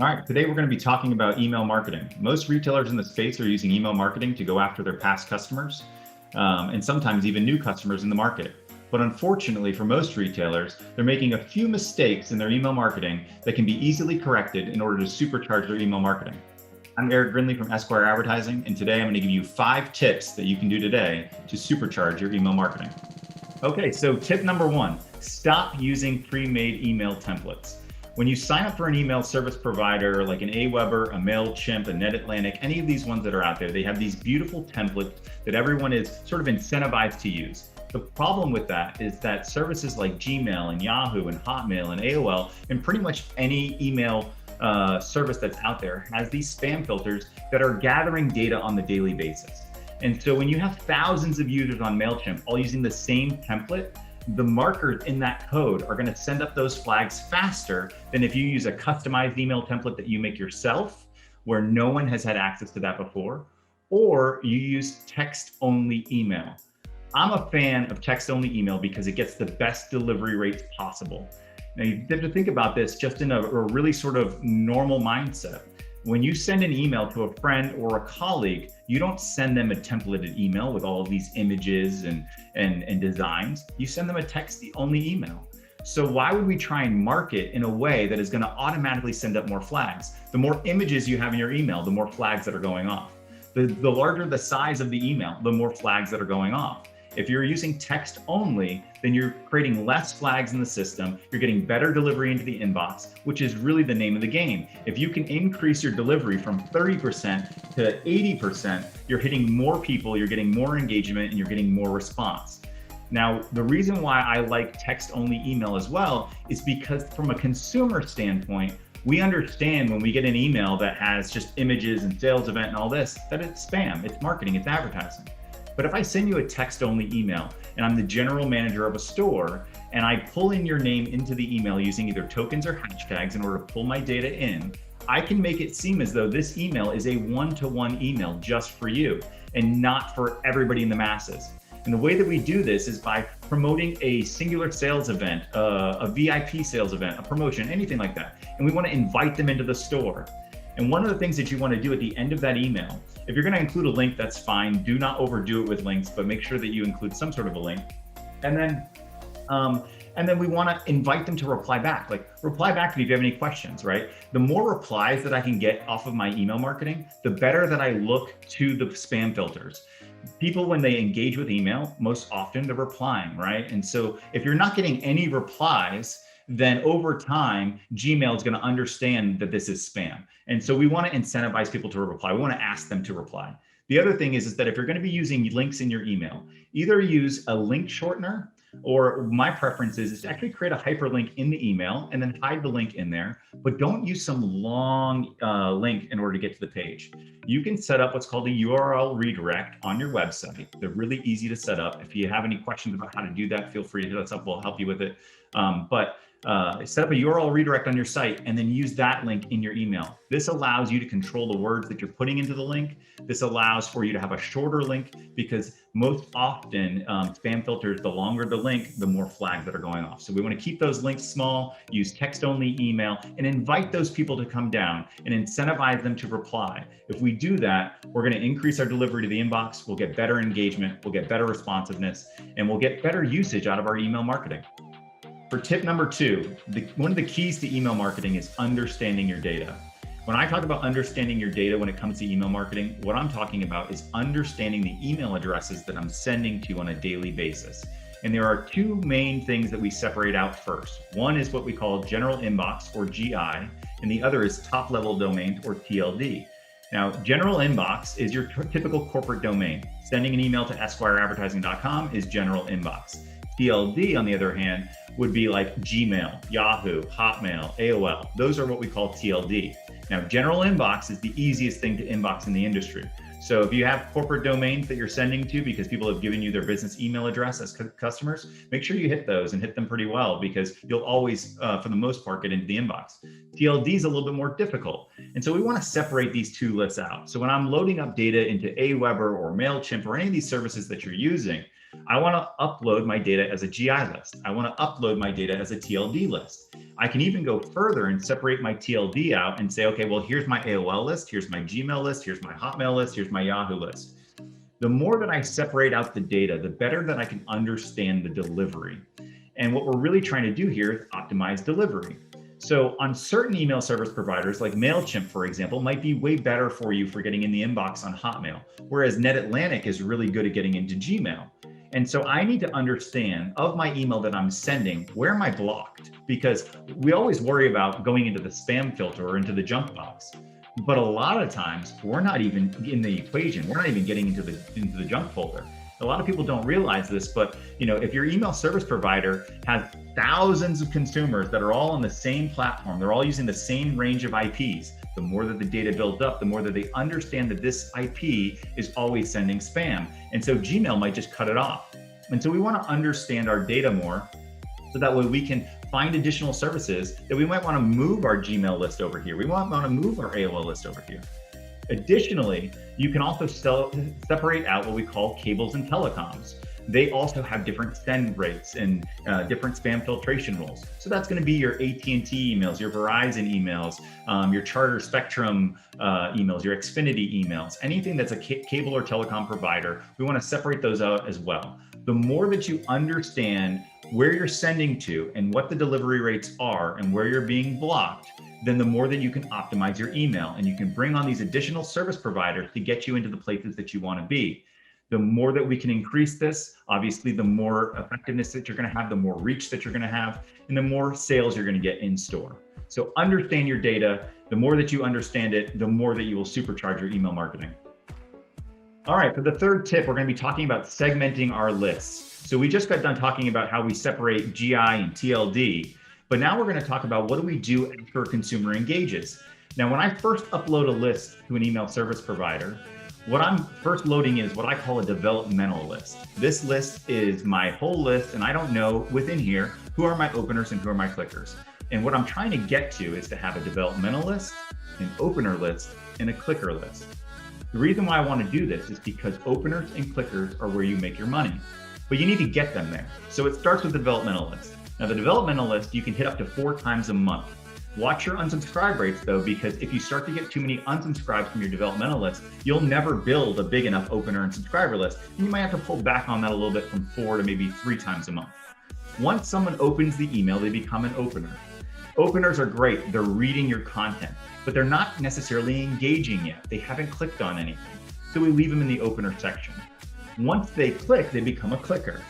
All right, today we're going to be talking about email marketing. Most retailers in the space are using email marketing to go after their past customers and sometimes even new customers in the market. But unfortunately, for most retailers, they're making a few mistakes in their email marketing that can be easily corrected in order to supercharge their email marketing. I'm Eric Grindley from Esquiremarketing, and today I'm going to give you 5 tips that you can do today to supercharge your email marketing. Okay, so tip number 1, stop using pre-made email templates. When you sign up for an email service provider like an Aweber, a MailChimp, a NetAtlantic, any of these ones that are out there, they have these beautiful templates that everyone is sort of incentivized to use. The problem with that is that services like Gmail and Yahoo and Hotmail and AOL and pretty much any email service that's out there has these spam filters that are gathering data on the daily basis. And so when you have thousands of users on MailChimp all using the same template, the markers in that code are going to send up those flags faster than if you use a customized email template that you make yourself, where no one has had access to that before, or you use text-only email. I'm a fan of text-only email because it gets the best delivery rates possible. Now you have to think about this just in a really sort of normal mindset. When you send an email to a friend or a colleague, you don't send them a templated email with all of these images and designs. You send them a text-only email. So why would we try and market in a way that is going to automatically send up more flags? The more images you have in your email, the more flags that are going off. The larger the size of the email, the more flags that are going off. If you're using text only, then you're creating less flags in the system. You're getting better delivery into the inbox, which is really the name of the game. If you can increase your delivery from 30% to 80%, you're hitting more people, you're getting more engagement, and you're getting more response. Now, the reason why I like text-only email as well is because from a consumer standpoint, we understand when we get an email that has just images and sales event and all this, that it's spam, it's marketing, it's advertising. But if I send you a text-only email and I'm the general manager of a store and I pull in your name into the email using either tokens or hashtags in order to pull my data in, I can make it seem as though this email is a one-to-one email just for you and not for everybody in the masses. And the way that we do this is by promoting a singular sales event, a VIP sales event, a promotion, anything like that. And we want to invite them into the store. And one of the things that you want to do at the end of that email, if you're going to include a link, that's fine. Do not overdo it with links, but make sure that you include some sort of a link. And then we want to invite them to reply back. Like, reply back to me if you have any questions, right? The more replies that I can get off of my email marketing, the better that I look to the spam filters. People, when they engage with email, most often they're replying, right? And so if you're not getting any replies, then over time, Gmail is going to understand that this is spam. And so we want to incentivize people to reply. We want to ask them to reply. The other thing is that if you're going to be using links in your email, either use a link shortener, or my preference is to actually create a hyperlink in the email and then hide the link in there, but don't use some long link in order to get to the page. You can set up what's called a URL redirect on your website. They're really easy to set up. If you have any questions about how to do that, feel free to hit us up. We'll help you with it. Set up a URL redirect on your site and then use that link in your email. This allows you to control the words that you're putting into the link. This allows for you to have a shorter link because most often spam filters, the longer the link, the more flags that are going off. So we want to keep those links small, use text-only email, and invite those people to come down and incentivize them to reply. If we do that, we're going to increase our delivery to the inbox. We'll get better engagement, we'll get better responsiveness, and we'll get better usage out of our email marketing. For tip number 2, one of the keys to email marketing is understanding your data. When I talk about understanding your data when it comes to email marketing, what I'm talking about is understanding the email addresses that I'm sending to you on a daily basis. And there are 2 main things that we separate out first. One is what we call general inbox, or GI, and the other is top level domains, or TLD. Now, general inbox is your typical corporate domain. Sending an email to esquireadvertising.com is general inbox. TLD, on the other hand, would be like Gmail, Yahoo, Hotmail, AOL. Those are what we call TLD. Now, general inbox is the easiest thing to inbox in the industry. So if you have corporate domains that you're sending to because people have given you their business email address as customers, make sure you hit those and hit them pretty well because you'll always, for the most part, get into the inbox. TLD is a little bit more difficult. And so we want to separate these 2 lists out. So when I'm loading up data into Aweber or MailChimp or any of these services that you're using, I want to upload my data as a GI list. I want to upload my data as a TLD list. I can even go further and separate my TLD out and say, okay, well, here's my AOL list, here's my Gmail list, here's my Hotmail list, here's my Yahoo list. The more that I separate out the data, the better that I can understand the delivery. And what we're really trying to do here is optimize delivery. So on certain email service providers, like MailChimp, for example, might be way better for you for getting in the inbox on Hotmail, whereas NetAtlantic is really good at getting into Gmail. And so I need to understand of my email that I'm sending, where am I blocked? Because we always worry about going into the spam filter or into the junk box. But a lot of times we're not even in the equation. We're not even getting into the junk folder. A lot of people don't realize this, but if your email service provider has thousands of consumers that are all on the same platform, they're all using the same range of IPs, the more that the data builds up, the more that they understand that this IP is always sending spam. And so Gmail might just cut it off. And so we want to understand our data more so that way we can find additional services that we might want to move our Gmail list over here. We might want to move our AOL list over here. Additionally, you can also separate out what we call cables and telecoms. They also have different send rates and different spam filtration rules. So that's going to be your AT&T emails, your Verizon emails, your Charter Spectrum emails, your Xfinity emails, anything that's a cable or telecom provider. We want to separate those out as well. The more that you understand where you're sending to and what the delivery rates are and where you're being blocked, then the more that you can optimize your email and you can bring on these additional service providers to get you into the places that you want to be. The more that we can increase this, obviously, the more effectiveness that you're going to have, the more reach that you're going to have, and the more sales you're going to get in store. So understand your data. The more that you understand it, the more that you will supercharge your email marketing. All right, for the third tip, we're going to be talking about segmenting our lists. So we just got done talking about how we separate GI and TLD, but now we're going to talk about what do we do after a consumer engages. Now, when I first upload a list to an email service provider, what I'm first loading is what I call a developmental list. This list is my whole list, and I don't know within here who are my openers and who are my clickers. And what I'm trying to get to is to have a developmental list, an opener list, and a clicker list. The reason why I want to do this is because openers and clickers are where you make your money, but you need to get them there. So it starts with the developmental list. Now, the developmental list, you can hit up to 4 times a month. Watch your unsubscribe rates though, because if you start to get too many unsubscribes from your developmental list, you'll never build a big enough opener and subscriber list. And you might have to pull back on that a little bit from 4 to maybe 3 times a month. Once someone opens the email, they become an opener. Openers are great. They're reading your content, but they're not necessarily engaging yet. They haven't clicked on anything. So we leave them in the opener section. Once they click, they become a clicker.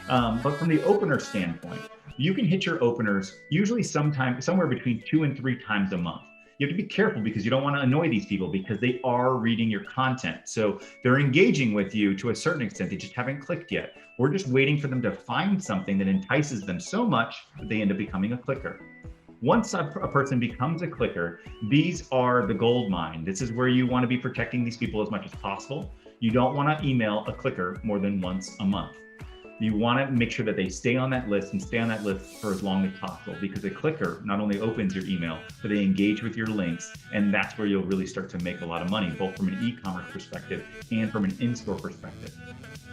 But from the opener standpoint, you can hit your openers usually somewhere between 2 and 3 times a month. You have to be careful because you don't want to annoy these people because they are reading your content. So they're engaging with you to a certain extent. They just haven't clicked yet. We're just waiting for them to find something that entices them so much that they end up becoming a clicker. Once a person becomes a clicker, these are the gold mine. This is where you want to be protecting these people as much as possible. You don't want to email a clicker more than once a month. You want to make sure that they stay on that list and stay on that list for as long as possible, because a clicker not only opens your email, but they engage with your links. And that's where you'll really start to make a lot of money, both from an e-commerce perspective and from an in-store perspective.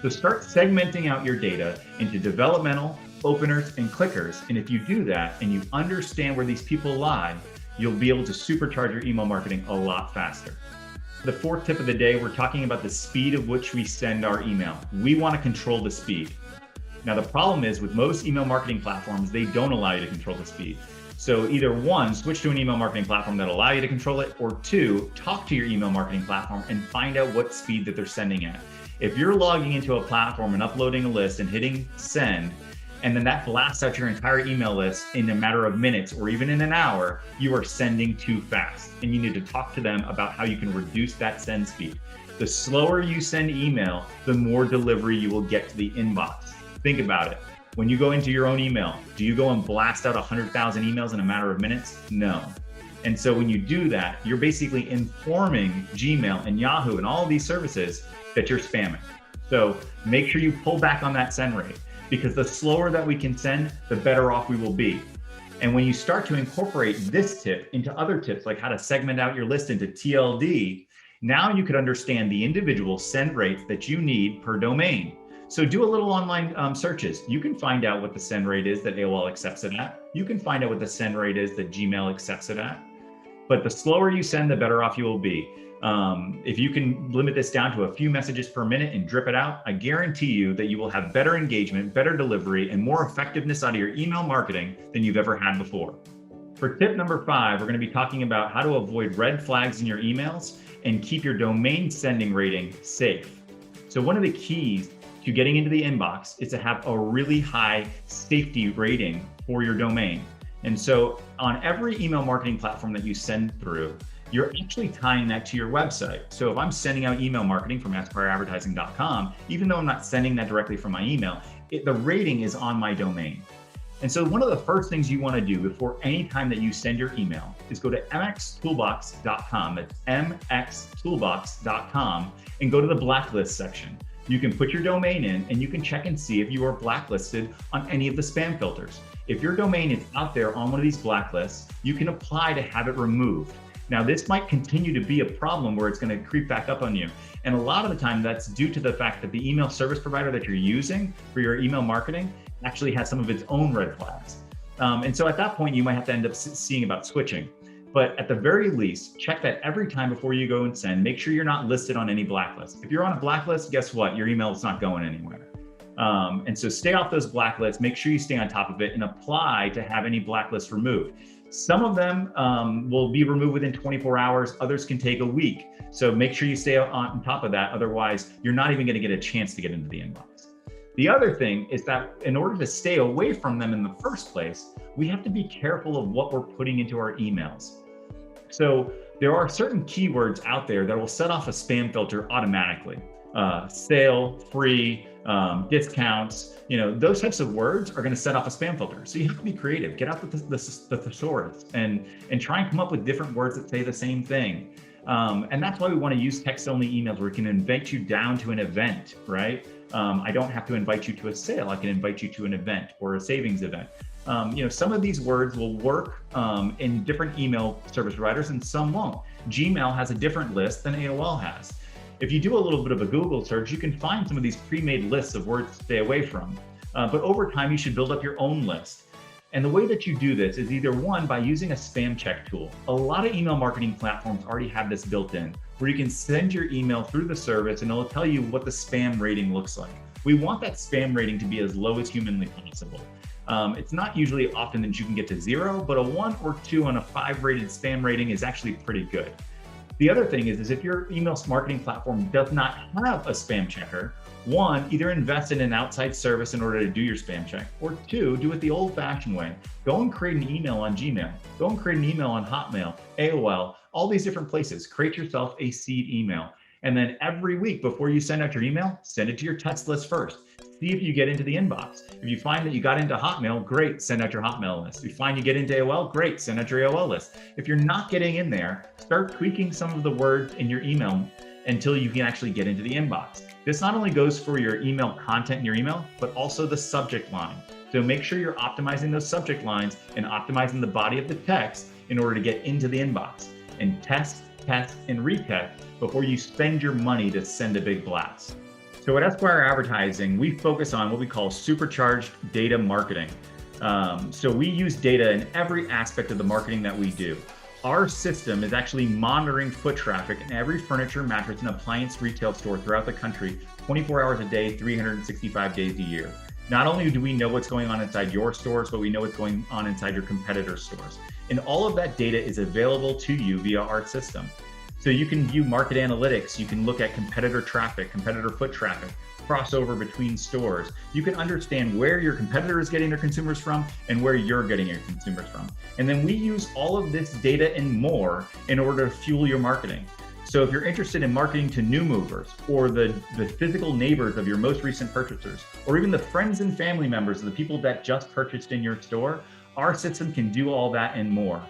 So start segmenting out your data into developmental, openers, and clickers. And if you do that and you understand where these people lie, you'll be able to supercharge your email marketing a lot faster. The fourth tip of the day, we're talking about the speed of which we send our email. We want to control the speed. Now, the problem is with most email marketing platforms, they don't allow you to control the speed. So either 1, switch to an email marketing platform that'll allow you to control it, or 2, talk to your email marketing platform and find out what speed that they're sending at. If you're logging into a platform and uploading a list and hitting send, and then that blasts out your entire email list in a matter of minutes or even in an hour, you are sending too fast. And you need to talk to them about how you can reduce that send speed. The slower you send email, the more delivery you will get to the inbox. Think about it. When you go into your own email, do you go and blast out 100,000 emails in a matter of minutes? No. And so when you do that, you're basically informing Gmail and Yahoo and all of these services that you're spamming. So make sure you pull back on that send rate, because the slower that we can send, the better off we will be. And when you start to incorporate this tip into other tips, like how to segment out your list into TLD, now you could understand the individual send rates that you need per domain. So do a little online searches. You can find out what the send rate is that AOL accepts it at. You can find out what the send rate is that Gmail accepts it at. But the slower you send, the better off you will be. If you can limit this down to a few messages per minute and drip it out, I guarantee you that you will have better engagement, better delivery, and more effectiveness out of your email marketing than you've ever had before. For tip number 5, we're going to be talking about how to avoid red flags in your emails and keep your domain sending rating safe. So one of the keys to getting into the inbox is to have a really high safety rating for your domain. And so on every email marketing platform that you send through, you're actually tying that to your website. So if I'm sending out email marketing from esquiremarketing.com, even though I'm not sending that directly from my email, the rating is on my domain. And so one of the first things you want to do before any time that you send your email is go to mxtoolbox.com, that's mxtoolbox.com, and go to the blacklist section. You can put your domain in and you can check and see if you are blacklisted on any of the spam filters. If your domain is out there on one of these blacklists, you can apply to have it removed. Now, this might continue to be a problem where it's going to creep back up on you. And a lot of the time that's due to the fact that the email service provider that you're using for your email marketing actually has some of its own red flags. And so at that point, you might have to end up seeing about switching. But at the very least, check that every time before you go and send. Make sure you're not listed on any blacklist. If you're on a blacklist, guess what? Your email is not going anywhere. And so stay off those blacklists. Make sure you stay on top of it and apply to have any blacklists removed. Some of them will be removed within 24 hours. Others can take a week. So make sure you stay on top of that. Otherwise, you're not even going to get a chance to get into the inbox. The other thing is that in order to stay away from them in the first place, we have to be careful of what we're putting into our emails. So there are certain keywords out there that will set off a spam filter automatically. Sale, free, discounts, those types of words are going to set off a spam filter. So you have to be creative, get out the thesaurus and try and come up with different words that say the same thing. And that's why we want to use text-only emails where we can invite you down to an event, right? I don't have to invite you to a sale. I can invite you to an event or a savings event. Some of these words will work in different email service providers and some won't. Gmail has a different list than AOL has. If you do a little bit of a Google search, you can find some of these pre-made lists of words to stay away from. But over time, you should build up your own list. And the way that you do this is either one, by using a spam check tool. A lot of email marketing platforms already have this built in, where you can send your email through the service and it'll tell you what the spam rating looks like. We want that spam rating to be as low as humanly possible. It's not usually often that you can get to 0, but a 1 or 2 on a 5 rated spam rating is actually pretty good. The other thing is if your email marketing platform does not have a spam checker, 1, either invest in an outside service in order to do your spam check, or 2, do it the old-fashioned way. Go and create an email on Gmail. Go and create an email on Hotmail, AOL, all these different places. Create yourself a seed email. And then every week before you send out your email, send it to your test list first. See if you get into the inbox. If you find that you got into Hotmail, great, send out your Hotmail list. If you find you get into AOL, great, send out your AOL list. If you're not getting in there, start tweaking some of the words in your email until you can actually get into the inbox. This not only goes for your email content in your email, but also the subject line. So make sure you're optimizing those subject lines and optimizing the body of the text in order to get into the inbox. And test, and retest before you spend your money to send a big blast. So at Esquire Advertising, we focus on what we call supercharged data marketing. So we use data in every aspect of the marketing that we do. Our system is actually monitoring foot traffic in every furniture, mattress, and appliance retail store throughout the country, 24 hours a day, 365 days a year. Not only do we know what's going on inside your stores, but we know what's going on inside your competitors' stores. And all of that data is available to you via our system. So you can view market analytics, you can look at competitor traffic, competitor foot traffic, crossover between stores. You can understand where your competitor is getting their consumers from and where you're getting your consumers from. And then we use all of this data and more in order to fuel your marketing. So if you're interested in marketing to new movers or the physical neighbors of your most recent purchasers, or even the friends and family members of the people that just purchased in your store, our system can do all that and more.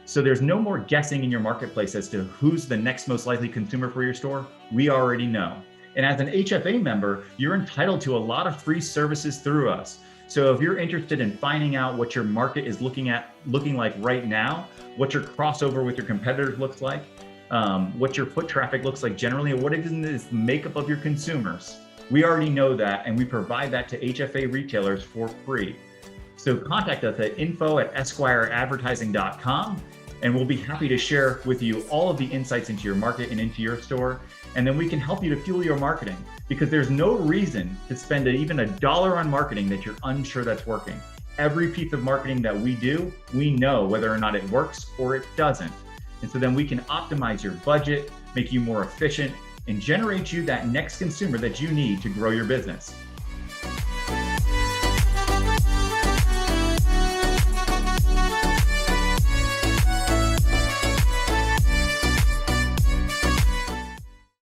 So there's no more guessing in your marketplace as to who's the next most likely consumer for your store. We already know. And as an HFA member, you're entitled to a lot of free services through us. So if you're interested in finding out what your market is looking like right now, what your crossover with your competitors looks like, what your foot traffic looks like generally, or what is the makeup of your consumers, We already know that, and we provide that to HFA retailers for free. So contact us at info@esquireadvertising.com, and we'll be happy to share with you all of the insights into your market and into your store. And then we can help you to fuel your marketing, because there's no reason to spend even $1 on marketing that you're unsure that's working. Every piece of marketing that we do, we know whether or not it works or it doesn't. And so then we can optimize your budget, make you more efficient, and generate you that next consumer that you need to grow your business.